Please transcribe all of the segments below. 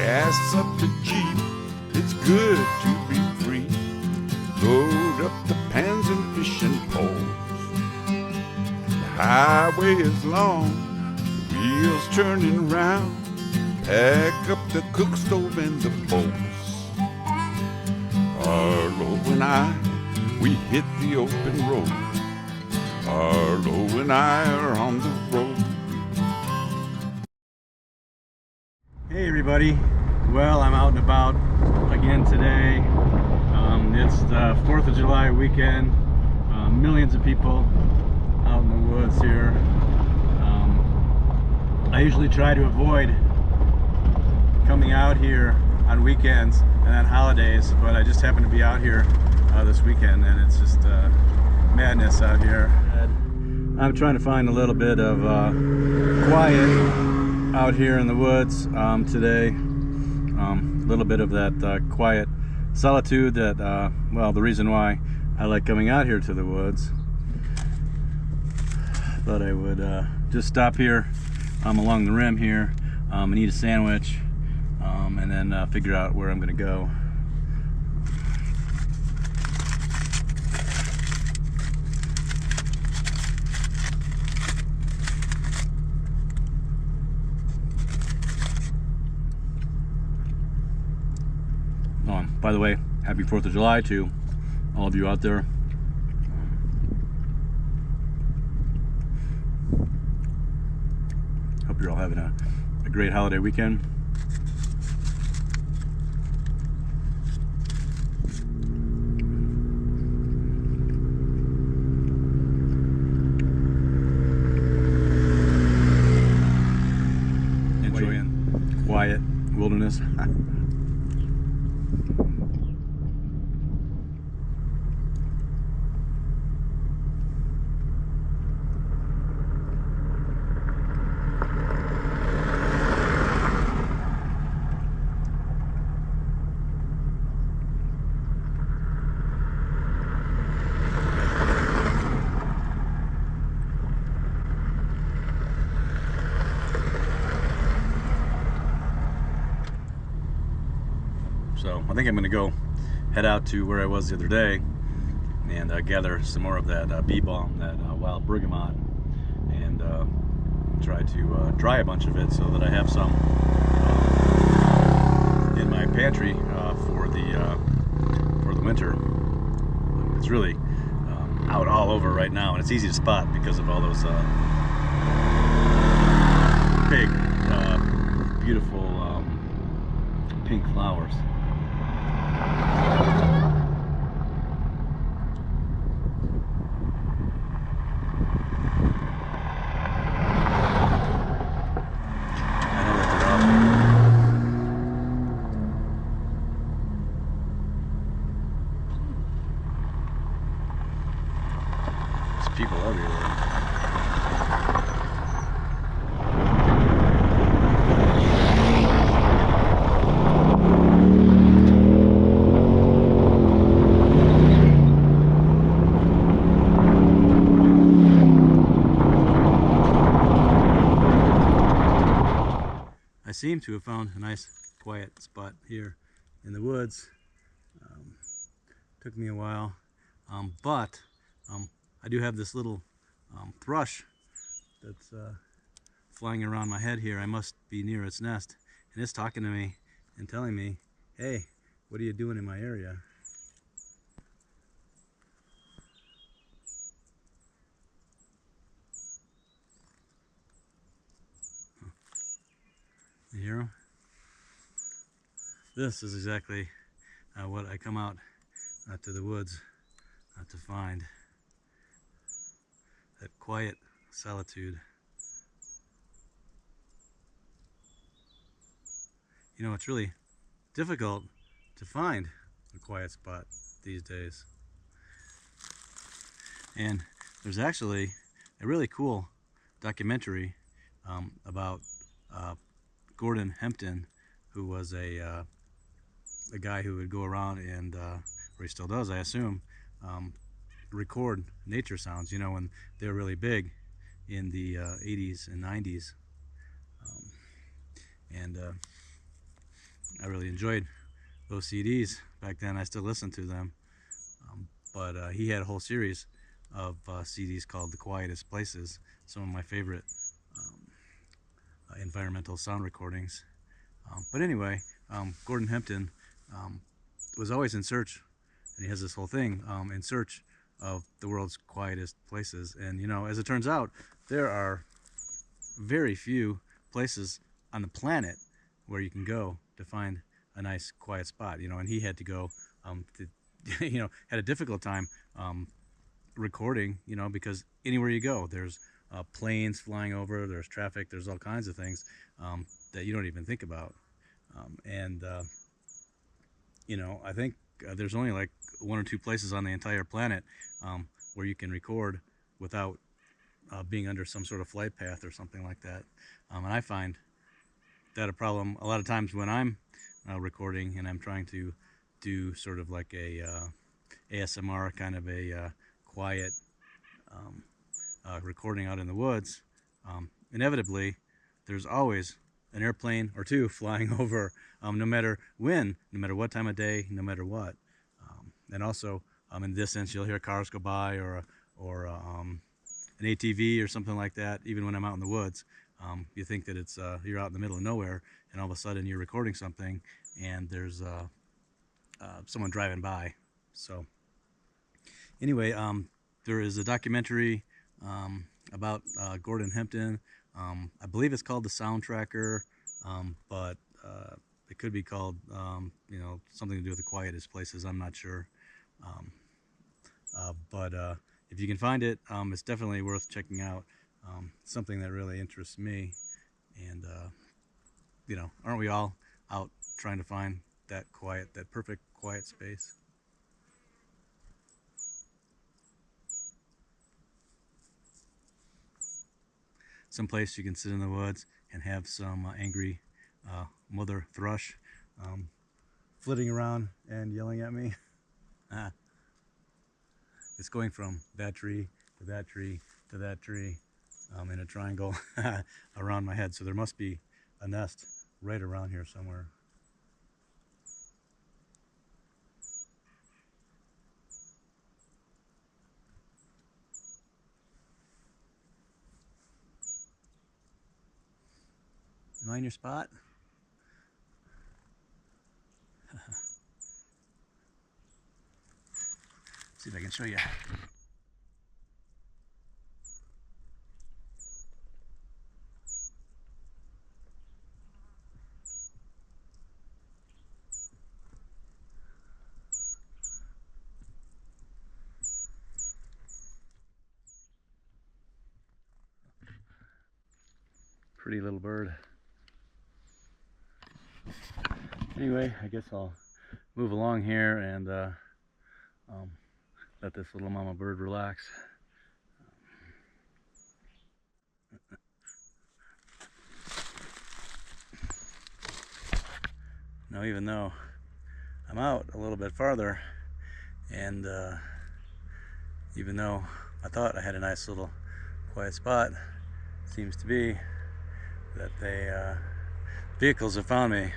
gas up the Jeep, it's good to be free. Load up the pans and fishing poles. The highway is long, the wheels turning round. Pack up the cook stove and the bowls. Arlo and I, we hit the open road. Arlo and I are on the road. Hey everybody, well, I'm out and about again today. It's the 4th of July weekend. Millions of people out in the woods here. I usually try to avoid coming out here on weekends and on holidays, but I just happen to be out here this weekend, and it's just madness out here. I'm trying to find a little bit of quiet out here in the woods today. A little bit of that quiet solitude that, well, the reason why I like coming out here to the woods. Thought I would just stop here along the rim here and eat a sandwich, and then figure out where I'm going to go. By the way, happy 4th of July to all of you out there. Hope you're all having a great holiday weekend. Enjoying quiet wilderness. So I think I'm going to go head out to where I was the other day and gather some more of that bee balm, that wild bergamot, and try to dry a bunch of it so that I have some in my pantry for the winter. It's really out all over right now, and it's easy to spot because of all those big, beautiful pink flowers. People everywhere. I seem to have found a nice quiet spot here in the woods. Took me a while, but I do have this little thrush that's flying around my head here. I must be near its nest, and it's talking to me and telling me, hey, what are you doing in my area? You hear him? This is exactly what I come out to the woods to find. That quiet solitude. You know, it's really difficult to find a quiet spot these days. And there's actually a really cool documentary about Gordon Hempton, who was a guy who would go around and, or he still does, I assume, record nature sounds, you know, when they were really big in the 80s and 90s. And I really enjoyed those CDs back then. I still listen to them. But he had a whole series of CDs called The Quietest Places, some of my favorite environmental sound recordings. But anyway, Gordon Hempton was always in search, and he has this whole thing in search of the world's quietest places. And, you know, as it turns out, there are very few places on the planet where you can go to find a nice quiet spot, you know, and he had to go you know, had a difficult time recording, you know, because anywhere you go, there's planes flying over, there's traffic, there's all kinds of things that you don't even think about. You know, I think there's only like 1 or 2 places on the entire planet where you can record without being under some sort of flight path or something like that. And I find that a problem a lot of times when I'm recording and I'm trying to do sort of like a ASMR kind of a quiet recording out in the woods. Inevitably, there's always an airplane or 2 flying over, no matter when, no matter what time of day, no matter what. And also, in the distance, you'll hear cars go by or an ATV or something like that. Even when I'm out in the woods, you think that it's you're out in the middle of nowhere, and all of a sudden you're recording something, and there's someone driving by. So anyway, there is a documentary about Gordon Hempton. I believe it's called The Soundtracker, but it could be called, you know, something to do with the quietest places. I'm not sure. But if you can find it, it's definitely worth checking out. Something that really interests me. And, you know, aren't we all out trying to find that quiet, that perfect quiet space? Someplace you can sit in the woods and have some angry mother thrush flitting around and yelling at me. It's going from that tree to that tree to that tree in a triangle around my head. So there must be a nest right around here somewhere. Am I in your spot? See if I can show you. Pretty little bird. Anyway, I guess I'll move along here and let this little mama bird relax. Now, even though I'm out a little bit farther, and even though I thought I had a nice little quiet spot, it seems to be that vehicles have found me.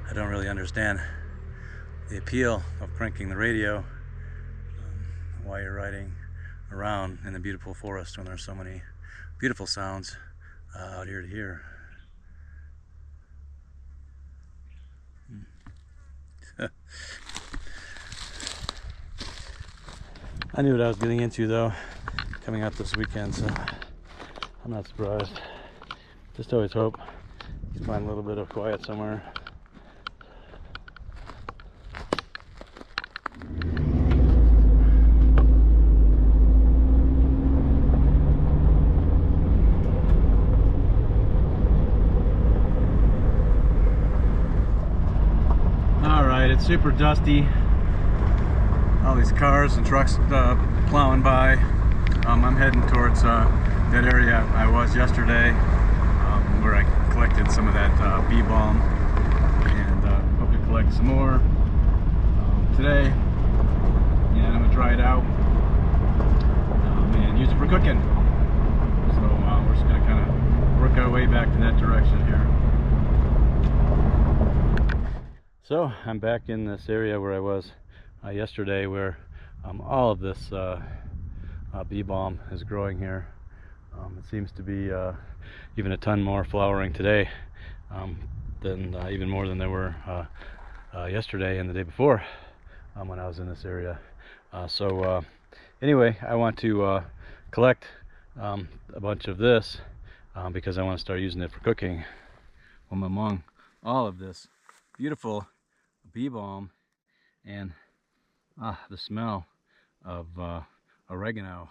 I don't really understand the appeal of cranking the radio while you're riding around in the beautiful forest when there's so many beautiful sounds out here to hear. I knew what I was getting into though, coming out this weekend, so I'm not surprised. Just always hope you find a little bit of quiet somewhere. It's super dusty. All these cars and trucks plowing by. I'm heading towards that area I was yesterday, where I collected some of that bee balm, and hope to collect some more. today, and I'm gonna dry it out and use it for cooking. So we're just gonna kind of work our way back in that direction here. So I'm back in this area where I was yesterday, where all of this bee balm is growing here. It seems to be even a ton more flowering today, than even more than there were yesterday and the day before when I was in this area. Anyway, I want to collect a bunch of this because I want to start using it for cooking. Among all of this beautiful bee balm and the smell of oregano.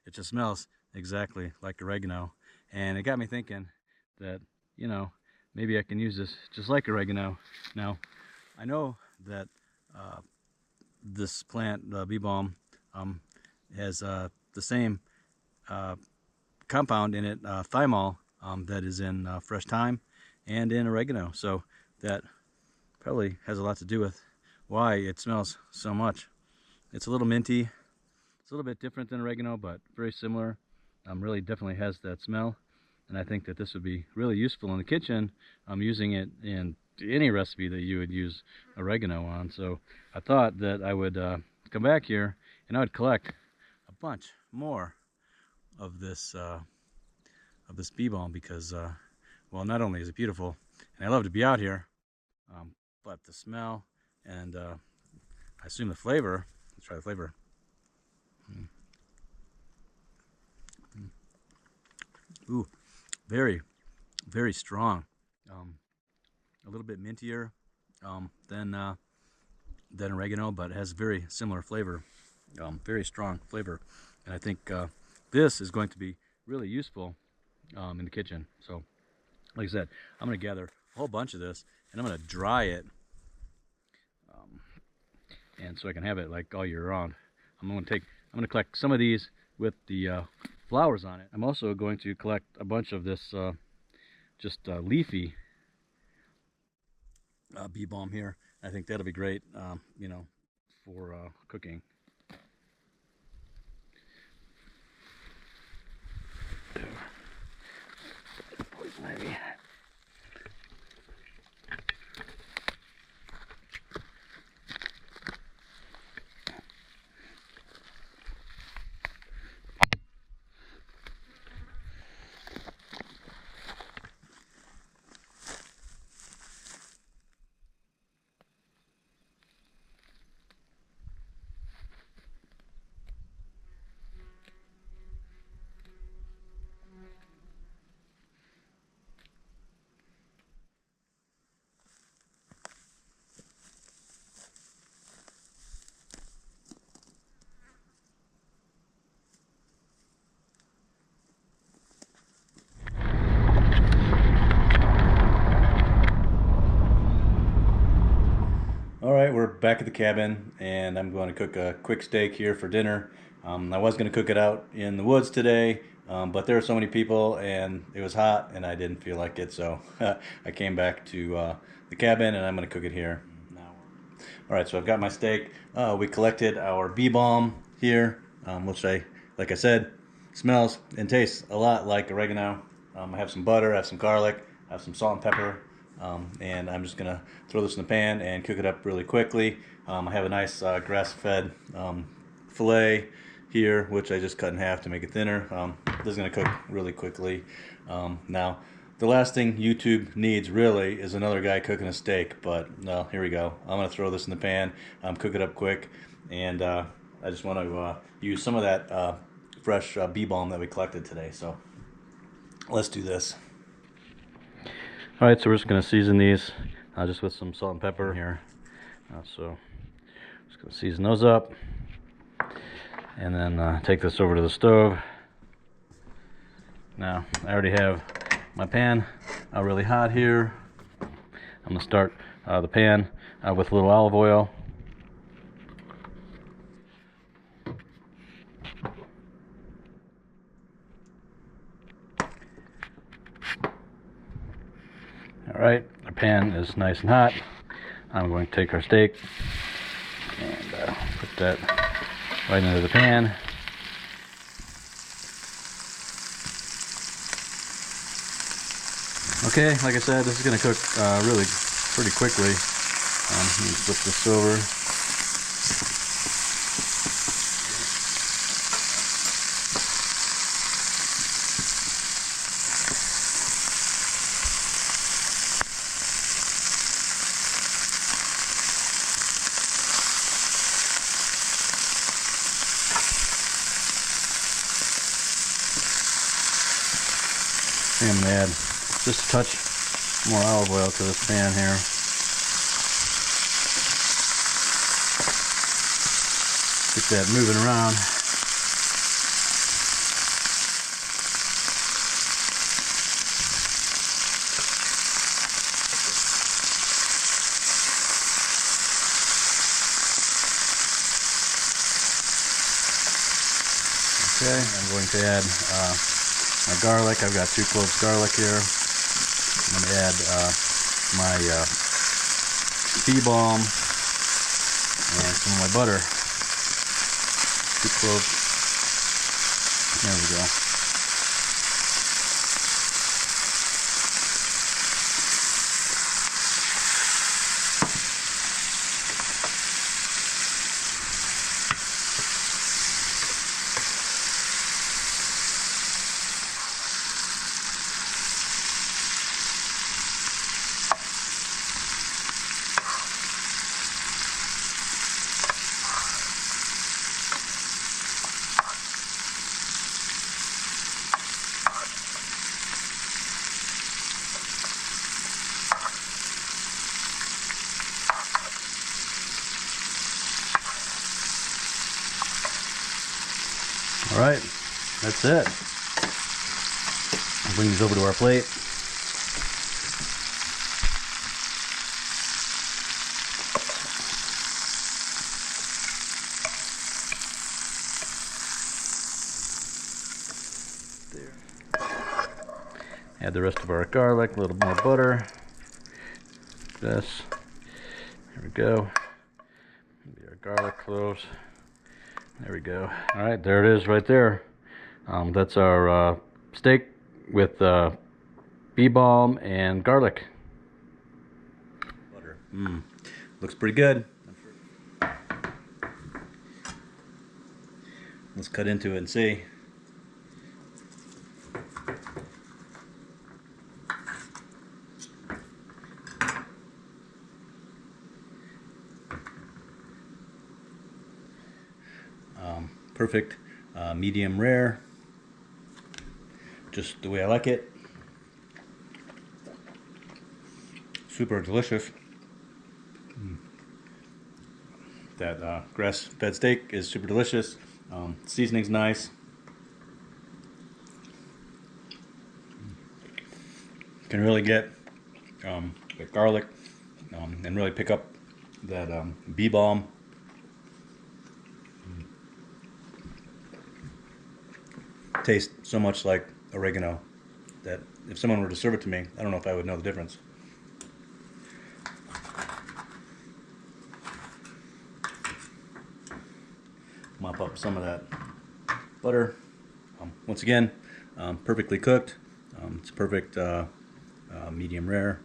It just smells exactly like oregano, and it got me thinking that, you know, maybe I can use this just like oregano. Now, I know that this plant, bee balm, has the same compound in it, thymol, that is in fresh thyme and in oregano. So that probably has a lot to do with why it smells so much. It's a little minty. It's a little bit different than oregano, but very similar. Really definitely has that smell. And I think that this would be really useful in the kitchen. I'm using it in any recipe that you would use oregano on. So I thought that I would come back here and I would collect a bunch more of this bee balm because, well, not only is it beautiful, and I love to be out here, but the smell and I assume the flavor. Let's try the flavor. Ooh, very, very strong. A little bit mintier than oregano, but it has very similar flavor. Very strong flavor, and I think this is going to be really useful in the kitchen. So, like I said, I'm going to gather a whole bunch of this, and I'm going to dry it, and so I can have it like all year round. I'm going to collect some of these with the flowers on it. I'm also going to collect a bunch of this just leafy bee balm here. I think that'll be great, you know, for cooking. Poison ivy. Alright, we're back at the cabin, and I'm going to cook a quick steak here for dinner. I was going to cook it out in the woods today, but there were so many people and it was hot and I didn't feel like it, so I came back to the cabin and I'm going to cook it here. Alright, so I've got my steak. We collected our bee balm here, which like I said, smells and tastes a lot like oregano. I have some butter, I have some garlic, I have some salt and pepper. And I'm just going to throw this in the pan and cook it up really quickly. I have a nice grass-fed filet here, which I just cut in half to make it thinner. This is going to cook really quickly. Now, the last thing YouTube needs really is another guy cooking a steak, but no, here we go. I'm going to throw this in the pan, cook it up quick, and I just want to use some of that fresh bee balm that we collected today. So let's do this. Alright, so we're just going to season these just with some salt and pepper here. So just going to season those up and then take this over to the stove. Now, I already have my pan really hot here. I'm going to start the pan with a little olive oil. Alright, our pan is nice and hot. I'm going to take our steak, And put that right into the pan. Okay, like I said, this is going to cook really pretty quickly. Let me flip this over. I'm going to add just a touch more olive oil to this pan here. Get that moving around. Okay, I'm going to add my garlic. I've got 2 cloves garlic here. I'm going to add my bee balm and some of my butter. 2 cloves. There we go. Alright, that's it. I'll bring these over to our plate. There. Add the rest of our garlic, a little more butter. This. There we go. Maybe our garlic cloves. There we go. All right, there it is right there. That's our steak with bee balm and garlic. Butter. Looks pretty good. Let's cut into it and see. Perfect, medium rare, just the way I like it. Super delicious. That grass-fed steak is super delicious. Seasoning's nice. Can really get the garlic and really pick up that bee balm. Tastes so much like oregano that if someone were to serve it to me, I don't know if I would know the difference. Mop up some of that butter. Once again, perfectly cooked. It's perfect medium rare.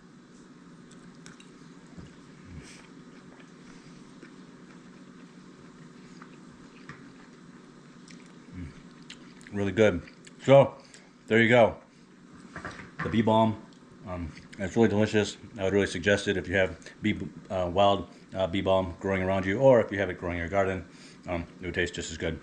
Really good. So there you go, the bee balm. It's really delicious. I would really suggest it if you have wild bee balm growing around you, or if you have it growing in your garden. It would taste just as good.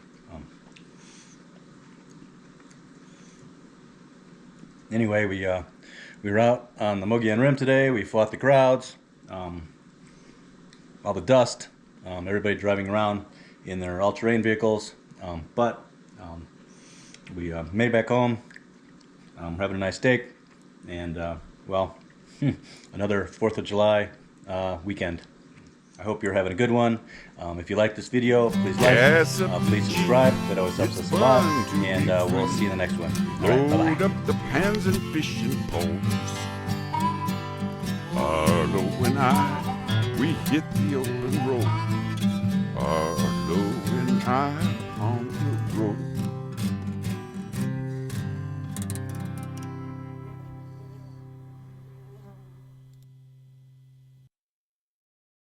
Anyway, we were out on the Mogollon Rim today. We fought the crowds, all the dust, everybody driving around in their all-terrain vehicles, but we made it back home. Having a nice steak, and well, another 4th of July weekend. I hope you're having a good one. If you like this video, please like, please subscribe. That always helps us a lot. And we'll see you in the next one. All right, bye-bye. Load up the pans and fishing poles. Arlo and I, we hit the open road. Arlo and I